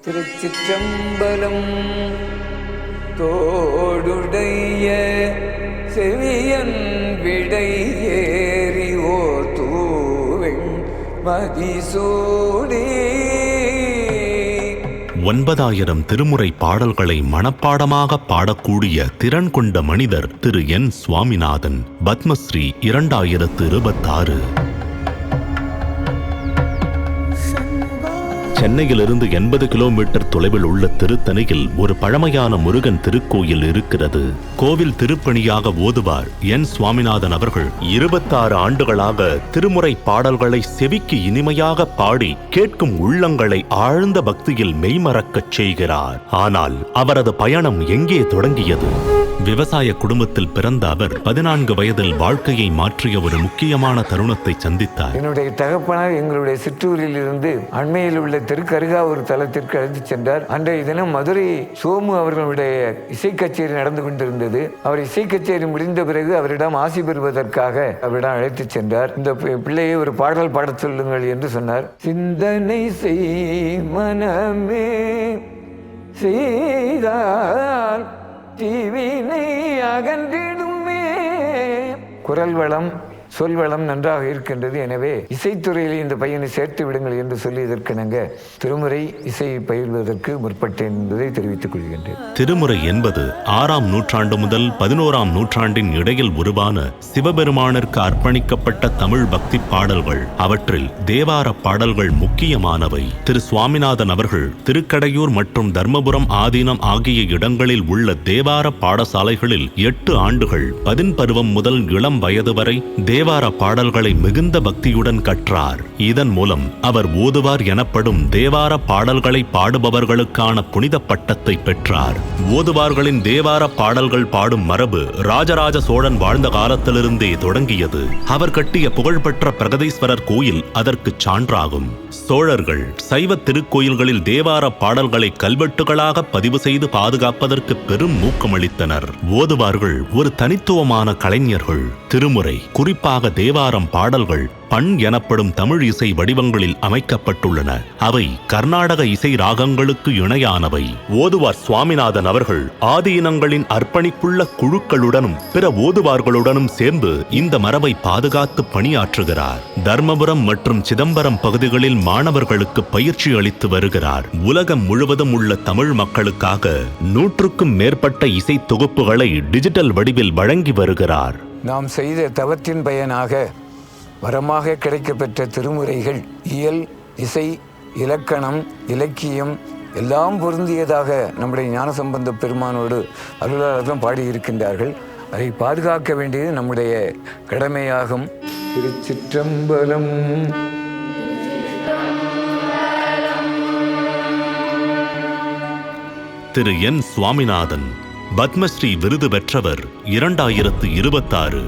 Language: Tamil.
திருச்சிற்றம்பலம். தோடுடைய செவியன் விடை ஏறி ஓர் தூவெண் மதிசூடி 9,000 திருமுறை பாடல்களை மனப்பாடமாக பாடக்கூடிய திறன் கொண்ட மனிதர் திரு என் சுவாமிநாதன். பத்மஸ்ரீ 2026. சென்னையிலிருந்து 80 கிலோமீட்டர் தொலைவில் உள்ள திருத்தணியில் ஒரு பழமையான முருகன் திருக்கோயில் இருக்கிறது. கோவில் திருப்பணியாக ஓதுவார் என் சுவாமிநாதன் அவர்கள் 26 ஆண்டுகளாக திருமுறை பாடல்களை செவிக்கு இனிமையாக பாடி கேட்கும் உள்ளங்களை ஆழ்ந்த பக்தியில் மெய்மறக்கச் செய்கிறார். ஆனால் அவரது பயணம் எங்கே தொடங்கியது? விவசாய குடும்பத்தில் பிறந்த அவர் 14 வயதில் வாழ்க்கையை மாற்றிய ஒரு முக்கியமான தருணத்தை சந்தித்தார். என்னுடைய தகப்பனார் எங்களுடைய சிற்றூரில் இருந்து அண்மையில் உள்ள தெருக்கருகா ஒரு தலத்திற்கு அழைத்து சென்றார். அன்றைய தினம் மதுரை சோமு அவர்களுடைய இசை கச்சேரி நடந்து கொண்டிருந்தது. அவர் இசை கச்சேரி முடிந்த பிறகு அவரிடம் ஆசி பெறுவதற்காக அவரிடம் அழைத்து சென்றார். இந்த பிள்ளையை ஒரு பாடல் பாடச் சொல்லுங்கள் என்று சொன்னார். சிந்தனை செய் மனமே செய்தால் தீவினை அகன்றிடுமே. குரல் வளம் சொல் வளம் நன்றாக இருக்கின்றது. எனவே இசைத்துறையில் இந்த பையனை சேர்த்து விடுங்கள் என்று சொல்லி இதற்கிணங்க திருமுறை இசையை பயில்வதற்கு முற்பட்டேன் என்பதை தெரிவித்துக் கொள்கின்றேன். திருமுறை என்பது 6ஆம் நூற்றாண்டு முதல் 11ஆம் நூற்றாண்டின் இடையில் உருவான சிவபெருமானிற்கு அர்ப்பணிக்கப்பட்ட தமிழ் பக்தி பாடல்கள். அவற்றில் தேவார பாடல்கள் முக்கியமானவை. திரு சுவாமிநாதன் அவர்கள் திருக்கடையூர் மற்றும் தர்மபுரம் ஆதீனம் ஆகிய இடங்களில் உள்ள தேவார பாடசாலைகளில் 8 ஆண்டுகள் 10 பருவம் முதல் இளம் வயது வரை தேவார பாடல்களை மிகுந்த பக்தியுடன் கற்றார். இதன் மூலம் அவர் ஓதுவார் எனப்படும் தேவார பாடல்களை பாடுபவர்களுக்கான புனித பட்டத்தை பெற்றார். ஓதுவார்களின் தேவார பாடல்கள் பாடும் மரபு ராஜராஜ சோழன் வாழ்ந்த காலத்திலிருந்தே தொடங்கியது. அவர் கட்டிய புகழ்பெற்ற பிரகதீஸ்வரர் கோயில் அதற்கு சான்றாகும். சோழர்கள் சைவ திருக்கோயில்களில் தேவார பாடல்களை கல்வெட்டுகளாக பதிவு செய்து பாதுகாப்பதற்கு பெரும் ஊக்கமளித்தனர். ஓதுவார்கள் ஒரு தனித்துவமான கலைஞர்கள். திருமுறை, குறிப்பாக தேவாரம் பாடல்கள் பண் எனப்படும் தமிழ் இசை வடிவங்களில் அமைக்கப்பட்டுள்ளன. அவை கர்நாடக இசை ராகங்களுக்கு இணையானவை. ஓதுவார் சுவாமிநாதன் அவர்கள் ஆதீனங்களின் அர்ப்பணிப்புள்ள குழுக்களுடனும் பிற ஓதுவார்களுடனும் சேர்ந்து இந்த மரபை பாதுகாத்து பணியாற்றுகிறார். தர்மபுரம் மற்றும் சிதம்பரம் பகுதிகளில் மாணவர்களுக்கு பயிற்சி அளித்து வருகிறார். உலகம் முழுவதும் உள்ள தமிழ் மக்களுக்காக 100க்கும் மேற்பட்ட இசை தொகுப்புகளை டிஜிட்டல் வடிவில் வழங்கி வருகிறார். நாம் செய்த தவத்தின் பயனாக வரமாக கிடைக்கப்பெற்ற திருமுறைகள் இயல், இசை, இலக்கணம், இலக்கியம் எல்லாம் பொருந்தியதாக நம்முடைய ஞானசம்பந்த பெருமானோடு அருளாளர்களும் பாடியிருக்கின்றார்கள். அதை பாதுகாக்க வேண்டியது நம்முடைய கடமையாகும். திருச்சிற்றம்பலம். திரு என் சுவாமிநாதன் பத்மஸ்ரீ விருது பெற்றவர் 2026.